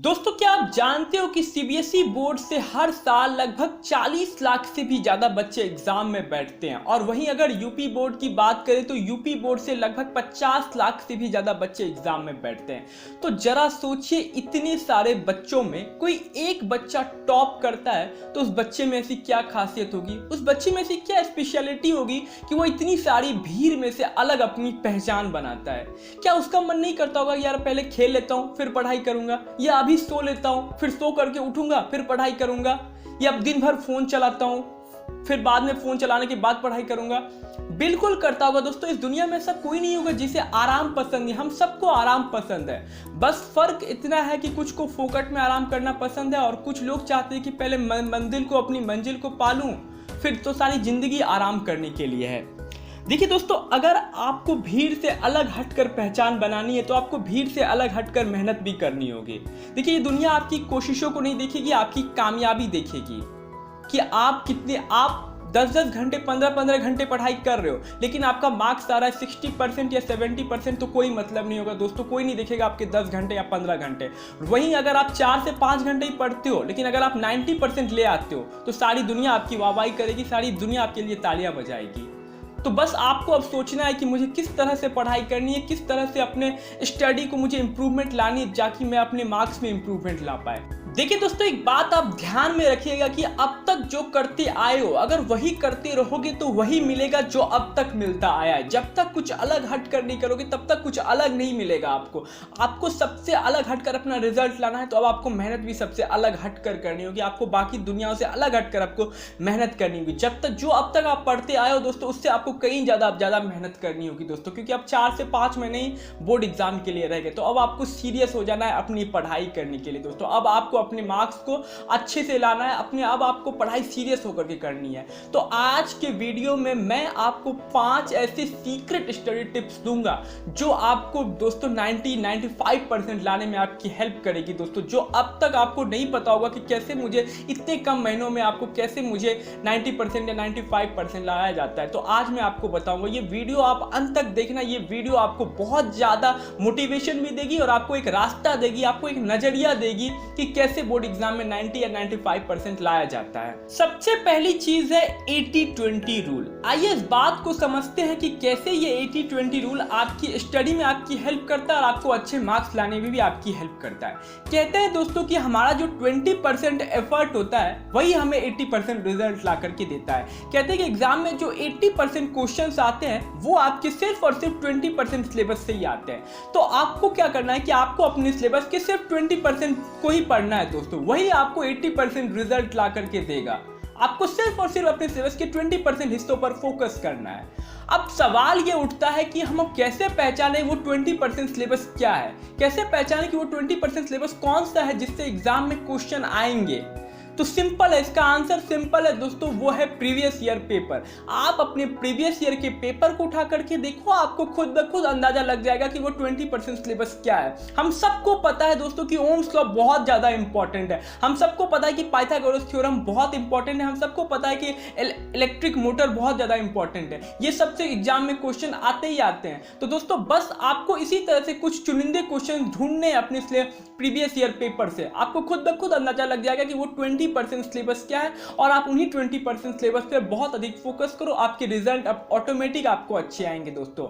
दोस्तों, क्या आप जानते हो कि सीबीएसई बोर्ड से हर साल लगभग 40 लाख से भी ज़्यादा बच्चे एग्जाम में बैठते हैं। और वहीं अगर यूपी बोर्ड की बात करें तो यूपी बोर्ड से लगभग 50 लाख से भी ज़्यादा बच्चे एग्जाम में बैठते हैं। तो जरा सोचिए, इतने सारे बच्चों में कोई एक बच्चा टॉप करता है तो उस बच्चे में ऐसी क्या खासियत होगी, उस बच्चे में ऐसी क्या स्पेशलिटी होगी कि वो इतनी सारी भीड़ में से अलग अपनी पहचान बनाता है। क्या उसका मन नहीं करता होगा यार पहले खेल लेता हूँ फिर पढ़ाई करूंगा, या अभी सो लेता हूं फिर सो करके उठूंगा फिर पढ़ाई करूंगा, या अब दिन भर फोन चलाता हूं फिर बाद में फोन चलाने के बाद पढ़ाई करूंगा। बिल्कुल करता होगा दोस्तों। इस दुनिया में ऐसा कोई नहीं होगा जिसे आराम पसंद है। हम सबको आराम पसंद है, बस फर्क इतना है कि कुछ को फोकट में आराम करना पसंद है और कुछ लोग चाहते हैं कि पहले अपनी मंजिल को पालूं, फिर तो सारी जिंदगी आराम करने के लिए है। देखिए दोस्तों, अगर आपको भीड़ से अलग हटकर पहचान बनानी है तो आपको भीड़ से अलग हटकर मेहनत भी करनी होगी। देखिए, ये दुनिया आपकी कोशिशों को नहीं देखेगी, आपकी कामयाबी देखेगी कि आप 10-10 घंटे 15-15 घंटे पढ़ाई कर रहे हो, लेकिन आपका मार्क्स आ रहा है 60% या 70%, तो कोई मतलब नहीं होगा दोस्तों। कोई नहीं देखेगा आपके 10 घंटे या 15 घंटे। वहीं अगर आप 4 से 5 घंटे ही पढ़ते हो लेकिन अगर आप 90% ले आते हो तो सारी दुनिया आपकी वाहवाही करेगी, सारी दुनिया आपके लिए तालियां बजाएगी। तो बस आपको अब सोचना है कि मुझे किस तरह से पढ़ाई करनी है, किस तरह से अपने स्टडी को मुझे इंप्रूवमेंट लानी है ताकि मैं अपने मार्क्स में इंप्रूवमेंट ला पाए। देखिए दोस्तों, एक बात आप ध्यान में रखिएगा कि अब तक जो करते आए हो अगर वही करते रहोगे तो वही मिलेगा जो अब तक मिलता आया है। जब तक कुछ अलग हटकर नहीं करोगे तब तक कुछ अलग नहीं मिलेगा आपको सबसे अलग हटकर अपना रिजल्ट लाना है तो अब आपको मेहनत भी सबसे अलग हटकर करनी होगी। आपको बाकी दुनिया से अलग हटकर आपको मेहनत करनी होगी। जब तक जो अब तक आप पढ़ते आए हो दोस्तों, उससे आपको कहीं ज़्यादा मेहनत करनी होगी दोस्तों, क्योंकि अब 4 से 5 महीने ही बोर्ड एग्जाम के लिए रह गए। तो अब आपको सीरियस हो जाना है अपनी पढ़ाई करने के लिए दोस्तों। अब आपको अपने मार्क्स को अच्छे से लाना है, अब आपको पढ़ाई सीरियस होकर के करनी है। तो आज के वीडियो में मैं आपको 5 ऐसे सीक्रेट स्टडी टिप्स दूंगा जो आपको दोस्तों 90-95% लाने में आपकी हेल्प करेगी दोस्तों। जो अब तक आपको नहीं पता होगा कि कैसे मुझे इतने कम महीनों में कैसे मुझे 90% या 95% लाया जाता है, तो आज मैं आपको बताऊंगा। ये वीडियो आप अंत तक देखना। ये वीडियो आपको बहुत ज्यादा मोटिवेशन भी देगी और आपको एक रास्ता देगी, आपको एक नजरिया देगी कि कैसे बोर्ड एग्जाम में 90 या 95% लाया जाता है। सबसे पहली चीज है 80-20 रूल। आइए इस बात को समझते हैं कि कैसे ये 80-20 रूल आपकी स्टडी में आपकी हेल्प करता है और आपको अच्छे मार्क्स लाने में भी आपकी हेल्प करता है। कहते हैं दोस्तों कि हमारा जो 20% एफर्ट होता है वही हमें 80% रिजल्ट ला करके देता है। कहते हैं कि एग्जाम में जो 80% क्वेश्चंस आते हैं वो आपके सिर्फ और सिर्फ 20% सिलेबस से ही आते हैं। तो आपको क्या करना है कि आपको अपने सिलेबस के सिर्फ 20% को ही पढ़ना है दोस्तों, वही आपको 80% रिजल्ट ला करके देगा। आपको सिर्फ और सिर्फ अपने सिलेबस के 20% हिस्सों पर फोकस करना है। अब सवाल ये उठता है कि हम कैसे पहचाने वो 20% सिलेबस क्या है, कैसे पहचाने कि वो 20% सिलेबस कौन सा है जिससे एग्जाम में क्वेश्चन आएंगे। तो सिंपल है, इसका आंसर सिंपल है दोस्तों, वो है प्रीवियस ईयर पेपर। आप अपने प्रीवियस ईयर के पेपर को उठा करके देखो, आपको खुद ब खुद अंदाजा लग जाएगा कि वो 20% सिलेबस क्या है। हम सबको पता है दोस्तों कि ओम्स लॉ बहुत ज्यादा इंपॉर्टेंट है, हम सबको पता है कि पाइथागोरस थ्योरम बहुत इंपॉर्टेंट है, हम सबको पता है कि इलेक्ट्रिक मोटर बहुत ज्यादा इंपॉर्टेंट है। ये सबसे एग्जाम में क्वेश्चन आते ही आते हैं। तो दोस्तों बस आपको इसी तरह से कुछ चुनिंदे क्वेश्चन ढूंढने अपने प्रीवियस ईयर पेपर से, आपको खुद ब खुद अंदाजा लग जाएगा कि वो 20% सिलेबस क्या है और आप उन्हीं 20% सिलेबस पे बहुत अधिक फोकस करो। आपके रिजल्ट अब ऑटोमेटिक आपको अच्छे आएंगे दोस्तों।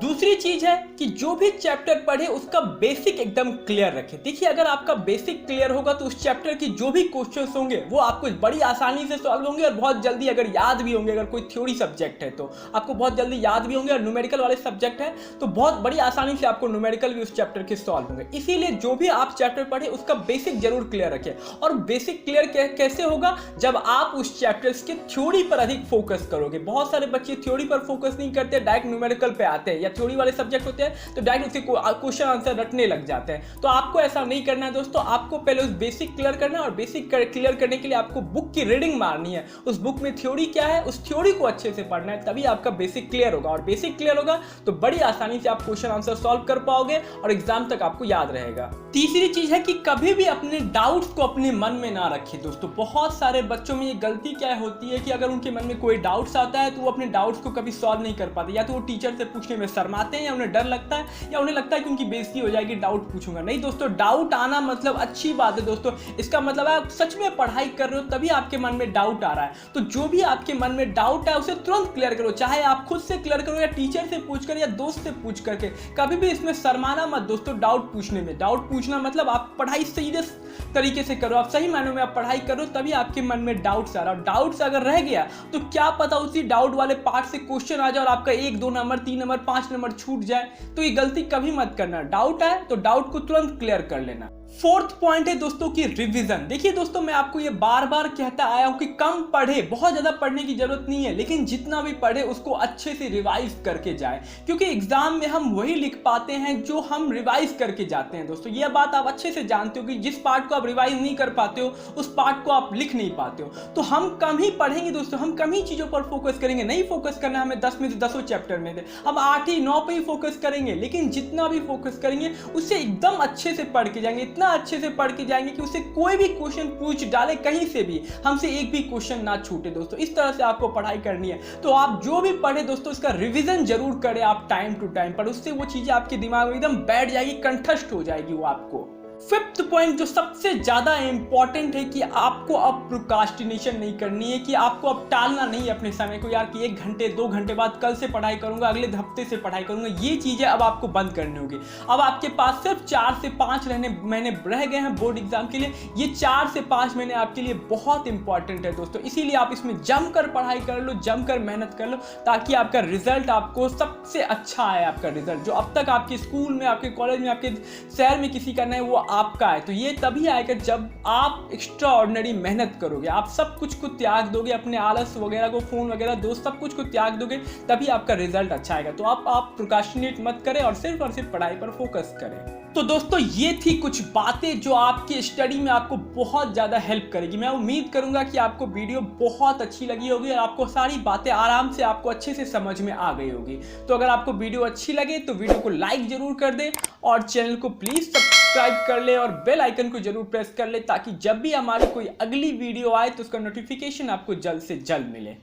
दूसरी चीज है कि जो भी चैप्टर पढ़े उसका बेसिक एकदम क्लियर रखें। देखिए, अगर आपका बेसिक क्लियर होगा तो उस चैप्टर की जो भी क्वेश्चंस होंगे वो आपको बड़ी आसानी से सॉल्व होंगे और बहुत जल्दी अगर याद भी होंगे। अगर कोई थ्योरी सब्जेक्ट है तो आपको बहुत जल्दी याद भी होंगे, और न्यूमेरिकल वाले सब्जेक्ट है तो बहुत बड़ी आसानी से आपको न्यूमेरिकल भी उस चैप्टर के सॉल्व होंगे। इसीलिए जो भी आप चैप्टर पढ़े उसका बेसिक जरूर क्लियर रखें। और बेसिक क्लियर कैसे होगा? जब आप उस चैप्टर्स के थ्योरी पर अधिक फोकस करोगे। बहुत सारे बच्चे थ्योरी पर फोकस नहीं करते, डायरेक्ट न्यूमेरिकल पे आते हैं, या थ्योरी वाले सब्जेक्ट होते हैं तो डायरेक्ट उसके क्वेश्चन आंसर रटने लग जाते हैं। तो आपको ऐसा नहीं करना है दोस्तों, आपको पहले उस बेसिक क्लियर करना है और बेसिक क्लियर करने के लिए आपको बुक की रीडिंग मारनी है। उस बुक में थ्योरी क्या है उस थ्योरी को अच्छे से पढ़ना है, तभी आपका बेसिक क्लियर होगा। और बेसिक क्लियर होगा तो बड़ी आसानी से आप क्वेश्चन आंसर सॉल्व कर पाओगे और एग्जाम तक आपको याद रहेगा। तीसरी चीज है कि कभी भी अपने डाउट्स को अपने मन में ना रखें दोस्तों। बहुत सारे बच्चों में ये गलती क्या होती है कि अगर उनके मन में कोई डाउट्स आता है तो वो अपने डाउट्स को कभी सॉल्व नहीं कर पाते, या तो वो टीचर से पूछने में शर्माते हैं या उन्हें डर लगता है या उन्हें लगता है कि उनकी बेइज्जती हो जाएगी डाउट पूछूंगा। नहीं दोस्तों, डाउट आना मतलब अच्छी बात है दोस्तों। इसका मतलब है आप सच में पढ़ाई कर रहे हो तभी आपके मन में डाउट आ रहा है। तो जो भी आपके मन में डाउट है उसे तुरंत क्लियर करो, चाहे आप खुद से क्लियर करो या टीचर से पूछकर या दोस्त से पूछ करके। कभी भी इसमें शर्माना मत दोस्तों डाउट पूछने में। डाउट पूछना मतलब आप पढ़ाई सीरियस तरीके से करो, आप सही मायनों में आप पढ़ाई करो, तभी आपके मन में डाउट्स आ रहा है। डाउट्स अगर रह गया तो क्या पता उसी डाउट वाले पार्ट से क्वेश्चन आ जाए और आपका 1 2 नंबर 3 नंबर 5 नंबर छूट जाए। तो ये गलती कभी मत करना। डाउट है तो डाउट को तुरंत क्लियर कर लेना। फोर्थ पॉइंट है दोस्तों की रिवीजन। देखिए दोस्तों, मैं आपको ये बार बार कहता आया हूं कि कम पढ़े, बहुत ज्यादा पढ़ने की जरूरत नहीं है, लेकिन जितना भी पढ़े उसको अच्छे से रिवाइज करके जाए, क्योंकि एग्जाम में हम वही लिख पाते हैं जो हम रिवाइज करके जाते हैं। दोस्तों ये बात आप अच्छे से जानते हो कि जिस पार्ट को आप रिवाइज नहीं कर पाते हो उस पार्ट को आप लिख नहीं पाते हो। तो हम कम ही पढ़ेंगे दोस्तों, हम कम ही चीजों पर फोकस करेंगे। नहीं फोकस करना हमें 10 में से 10 चैप्टर में थे, हम 8 ही 9 पे ही फोकस करेंगे, लेकिन जितना भी फोकस करेंगे उससे एकदम अच्छे से पढ़ के जाएंगे, इतना अच्छे से पढ़ के जाएंगे कि उससे कोई भी क्वेश्चन पूछ डाले कहीं से भी, हमसे एक भी क्वेश्चन ना छूटे। दोस्तों इस तरह से आपको पढ़ाई करनी है। तो आप जो भी पढ़े दोस्तों उसका रिवीजन जरूर करें आप टाइम टू टाइम पर, उससे वो चीजें आपके दिमाग में एकदम बैठ जाएगी, कंठस्थ हो जाएगी वो आपको। फिफ्थ पॉइंट जो सबसे ज्यादा इंपॉर्टेंट है कि आपको अब प्रोक्रास्टिनेशन नहीं करनी है, कि आपको अब टालना नहीं है अपने समय को, यार कि 1 घंटे 2 घंटे बाद कल से पढ़ाई करूंगा, अगले हफ्ते से पढ़ाई करूंगा। ये चीजें अब आपको बंद करनी होगी। अब आपके पास सिर्फ 4 से 5 महीने रह गए हैं बोर्ड एग्जाम के लिए। ये 4 से 5 महीने आपके लिए बहुत इंपॉर्टेंट है दोस्तों, इसीलिए आप इसमें जमकर पढ़ाई कर लो, जमकर मेहनत कर लो, ताकि आपका रिजल्ट आपको सबसे अच्छा आए। आपका रिजल्ट जो अब तक आपके स्कूल में, आपके कॉलेज में, आपके शहर में किसी का नहीं, वो आपका है। तो ये तभी आएगा जब आप एक्स्ट्रा ऑर्डिनरी मेहनत करोगे, आप सब कुछ को त्याग दोगे, अपने आलस वगैरह को, फोन वगैरह दोस्त सब कुछ को त्याग दोगे, तभी आपका रिजल्ट अच्छा आएगा। तो आप प्रोक्रास्टिनेट मत करें और सिर्फ पढ़ाई पर फोकस करें। तो दोस्तों ये थी कुछ बातें जो आपकी स्टडी में आपको बहुत ज़्यादा हेल्प करेगी। मैं उम्मीद करूंगा कि आपको वीडियो बहुत अच्छी लगी होगी और आपको सारी बातें आराम से आपको अच्छे से समझ में आ गई होगी। तो अगर आपको वीडियो अच्छी लगे तो वीडियो को लाइक जरूर कर दें और चैनल को प्लीज़ सब्सक्राइब कर ले और बेल आइकन को जरूर प्रेस कर ले, ताकि जब भी हमारी कोई अगली वीडियो आए तो उसका नोटिफिकेशन आपको जल्द से जल्द मिले।